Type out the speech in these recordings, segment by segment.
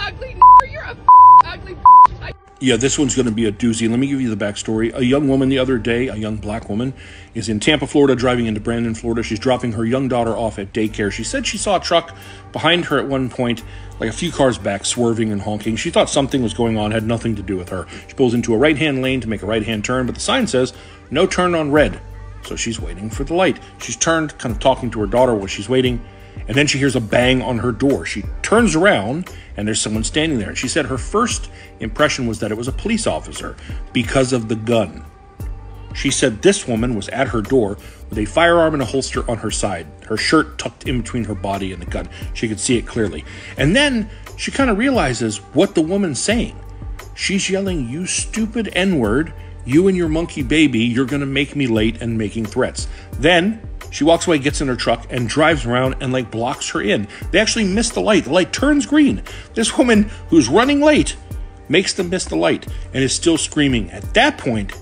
ugly you're a ugly Yeah, this one's going to be a doozy. Let me give you the backstory. A young woman the other day, a young black woman, is in Tampa, Florida, driving into Brandon, Florida. She's dropping her young daughter off at daycare. She said she saw a truck behind her at one point, like a few cars back, swerving and honking. She thought something was going on, had nothing to do with her. She pulls into a right-hand lane to make a right-hand turn, but the sign says, no turn on red. So she's waiting for the light. She's turned, kind of talking to her daughter while she's waiting, and then she hears a bang on her door. She turns around, and there's someone standing there. And she said her first impression was that it was a police officer because of the gun. She said this woman was at her door with a firearm and a holster on her side, her shirt tucked in between her body and the gun. She could see it clearly. And then she kind of realizes what the woman's saying. She's yelling, "You stupid N-word, you and your monkey baby, you're going to make me late," and making threats. Then she walks away, gets in her truck, and drives around and blocks her in. They actually miss the light. The light turns green. This woman who's running late makes them miss the light and is still screaming. At that point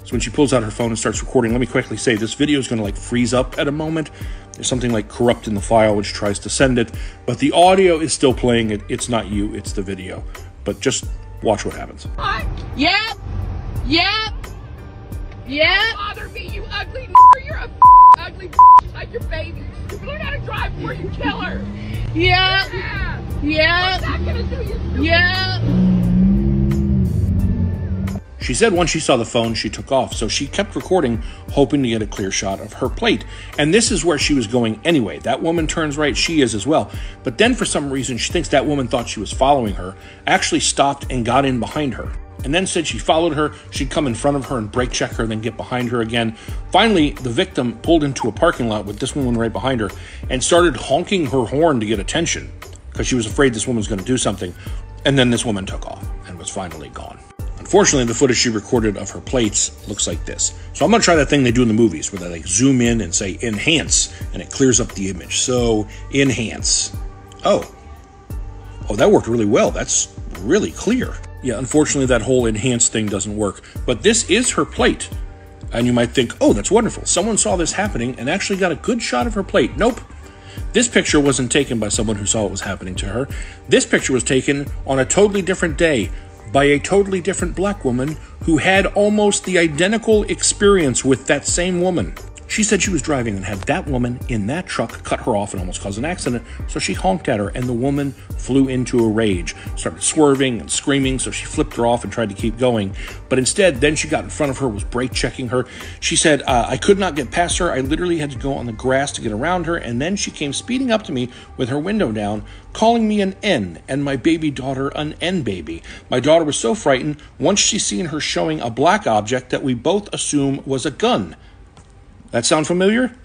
is when she pulls out her phone and starts recording. Let me quickly say, this video is going to freeze up at a moment. There's something corrupt in the file when she tries to send it, but the audio is still playing. It's not you, it's the video. But just watch what happens. Yep. Bother me, you ugly you're a ugly like your baby. You learn how to drive before you kill her. Yeah. What's that gonna do, you stupid? Yeah. She said once she saw the phone, she took off. So she kept recording, hoping to get a clear shot of her plate. And this is where she was going anyway. That woman turns right, she is as well. But then for some reason, she thinks that woman thought she was following her, actually stopped and got in behind her. And then said she followed her, she'd come in front of her and brake check her, then get behind her again. Finally, the victim pulled into a parking lot with this woman right behind her and started honking her horn to get attention because she was afraid this woman was going to do something. And then this woman took off and was finally gone. Unfortunately, the footage she recorded of her plates looks like this. So I'm going to try that thing they do in the movies where they zoom in and say enhance, and it clears up the image. So enhance. Oh, that worked really well. That's really clear. Yeah, unfortunately, that whole enhance thing doesn't work. But this is her plate. And you might think, oh, that's wonderful. Someone saw this happening and actually got a good shot of her plate. Nope. This picture wasn't taken by someone who saw what was happening to her. This picture was taken on a totally different day by a totally different black woman who had almost the identical experience with that same woman. She said she was driving and had that woman in that truck cut her off and almost caused an accident, so she honked at her, and the woman flew into a rage, started swerving and screaming, so she flipped her off and tried to keep going. But instead, then she got in front of her, was brake checking her. She said, I could not get past her. I literally had to go on the grass to get around her, and then she came speeding up to me with her window down, calling me an N, and my baby daughter an N baby. My daughter was so frightened once she seen her showing a black object that we both assume was a gun. That sound familiar?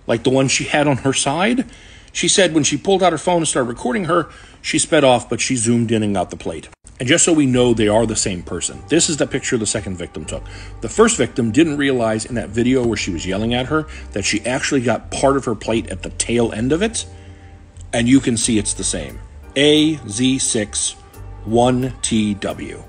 Like the one she had on her side? She said when she pulled out her phone and started recording her, she sped off, but she zoomed in and got the plate. And just so we know they are the same person, this is the picture the second victim took. The first victim didn't realize in that video where she was yelling at her that she actually got part of her plate at the tail end of it. And you can see it's the same. AZ61TW.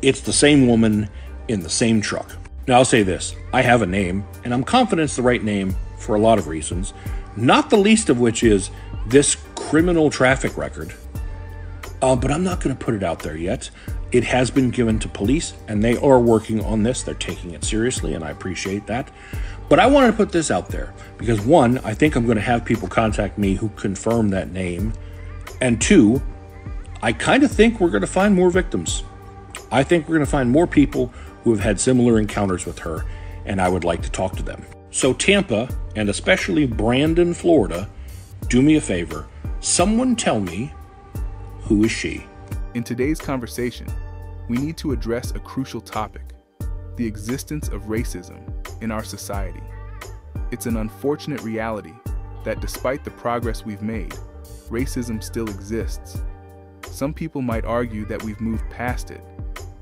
It's the same woman in the same truck. Now, I'll say this. I have a name, and I'm confident it's the right name for a lot of reasons, not the least of which is this criminal traffic record. But I'm not going to put it out there yet. It has been given to police, and they are working on this. They're taking it seriously, and I appreciate that. But I wanted to put this out there because, one, I think I'm going to have people contact me who confirm that name. And two, I kind of think we're going to find more victims. I think we're going to find more people who have had similar encounters with her, and I would like to talk to them. So Tampa, and especially Brandon, Florida, do me a favor. Someone tell me, who is she? In today's conversation, we need to address a crucial topic: the existence of racism in our society. It's an unfortunate reality that despite the progress we've made, racism still exists. Some people might argue that we've moved past it,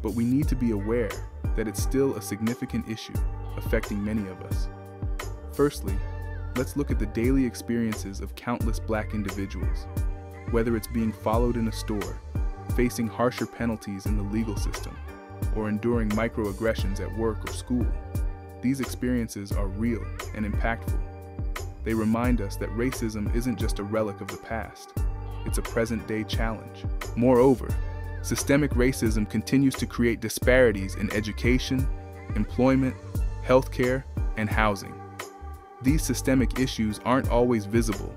but we need to be aware that it's still a significant issue affecting many of us. Firstly, let's look at the daily experiences of countless Black individuals. Whether it's being followed in a store, facing harsher penalties in the legal system, or enduring microaggressions at work or school, these experiences are real and impactful. They remind us that racism isn't just a relic of the past. it's a present-day challenge. Moreover, systemic racism continues to create disparities in education, employment, healthcare, and housing. These systemic issues aren't always visible,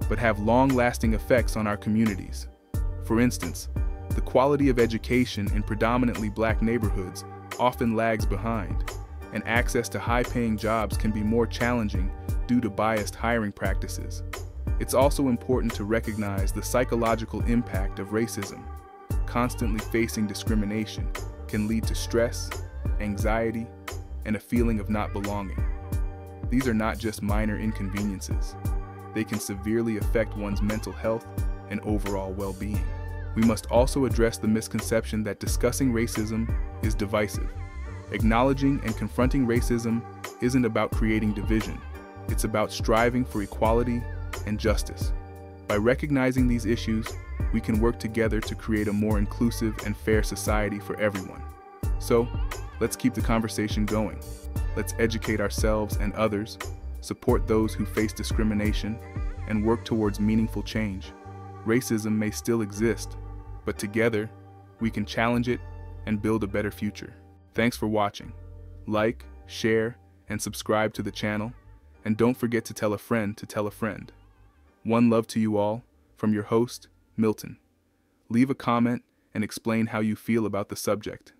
but have long-lasting effects on our communities. For instance, the quality of education in predominantly Black neighborhoods often lags behind, and access to high-paying jobs can be more challenging due to biased hiring practices. It's also important to recognize the psychological impact of racism. Constantly facing discrimination can lead to stress, anxiety, and a feeling of not belonging. These are not just minor inconveniences. They can severely affect one's mental health and overall well-being. We must also address the misconception that discussing racism is divisive. Acknowledging and confronting racism isn't about creating division. It's about striving for equality and justice. By recognizing these issues, we can work together to create a more inclusive and fair society for everyone. So, let's keep the conversation going. Let's educate ourselves and others, support those who face discrimination, and work towards meaningful change. Racism may still exist, but together, we can challenge it and build a better future. Thanks for watching. Like, share, and subscribe to the channel, and don't forget to tell a friend to tell a friend. One love to you all, from your host, Milton. Leave a comment and explain how you feel about the subject.